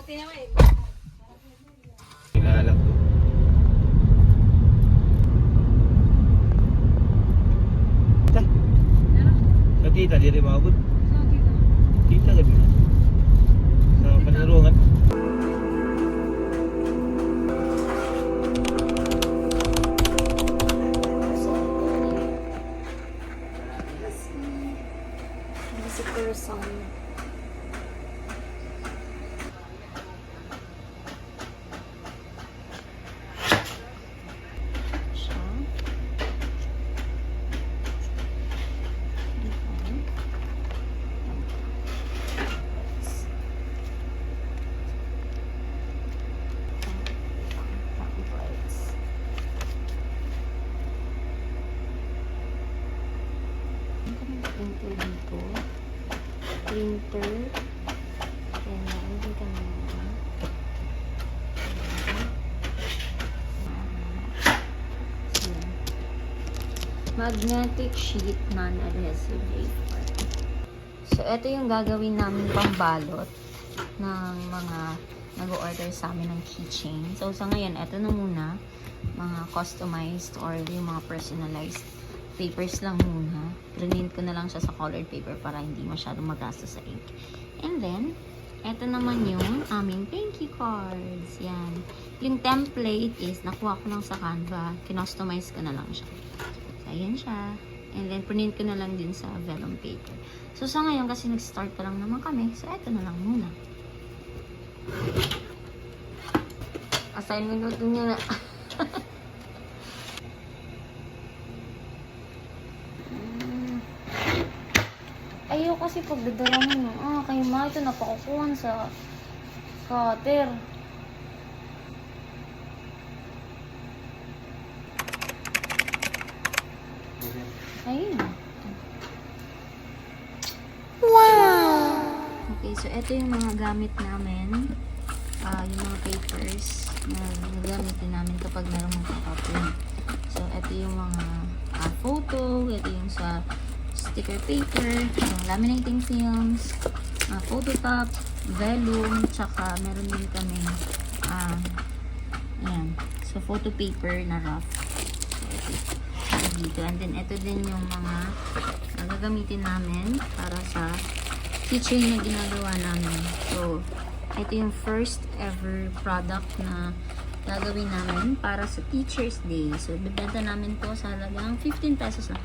Pinalak ko. Sa tita, di rin maabot. Tita, gabi na. Sa panirungan. Si person. Siya. Printer dito. Printer. Ayan na. Hindi ka na. Magnetic sheet non-adhesive paper. So, ito yung gagawin namin pambalot ng mga nag-order sa amin ng keychain. So, sa ngayon, ito na muna. Mga customized or yung mga personalized papers lang muna. Print ko na lang siya sa colored paper para hindi masyadong magastos sa ink. And then, eto naman yung aming thank you cards. Yan. Yung template is, nakuha ko lang sa Canva. Kinostomize ko na lang siya. So, ayan siya. And then, print ko na lang din sa vellum paper. So, sa ngayon, kasi nag-start pa lang naman kami. So, eto na lang muna. Assignment nyo na. Ayaw kasi pagdadala mo. Kayo ma, ito napakukuhan sa cutter. Ayun. Wow! Okay, so ito yung mga gamit namin. Yung mga papers na gagamitin namin kapag meron magkakaprint. So, ito yung mga photo. Ito yung sa sticker paper, yung laminating films, photo top, vellum, tsaka meron din kami ayan, so photo paper na rough. So, dito. And then, ito din yung mga gagamitin namin para sa keychain na ginagawa namin. So, ito yung first ever product na gagawin namin para sa Teacher's Day. So, bibenta namin to sa halagang 15 pesos lang.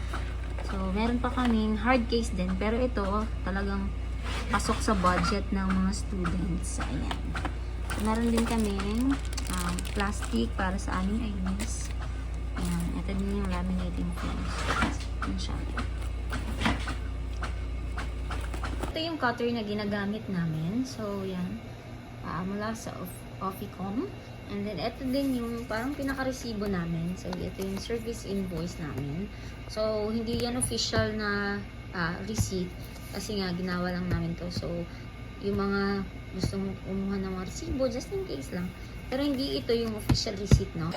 So, meron pa kaming hard case din. Pero ito, talagang pasok sa budget ng mga students. Ayan. So, meron din kaming plastic para sa aming IDs. Ayan. Ito din yung laminating films. Ayan siya. Ito yung cutter na ginagamit namin. So, yan. Mula sa Officom. And then, ito din yung parang pinaka-resibo namin. So, ito yung service invoice namin. So, hindi yan official na receipt. Kasi nga, ginawa lang namin to. So, yung mga gustong kumuha ng mga resibo, just in case lang. Pero hindi ito yung official receipt, no?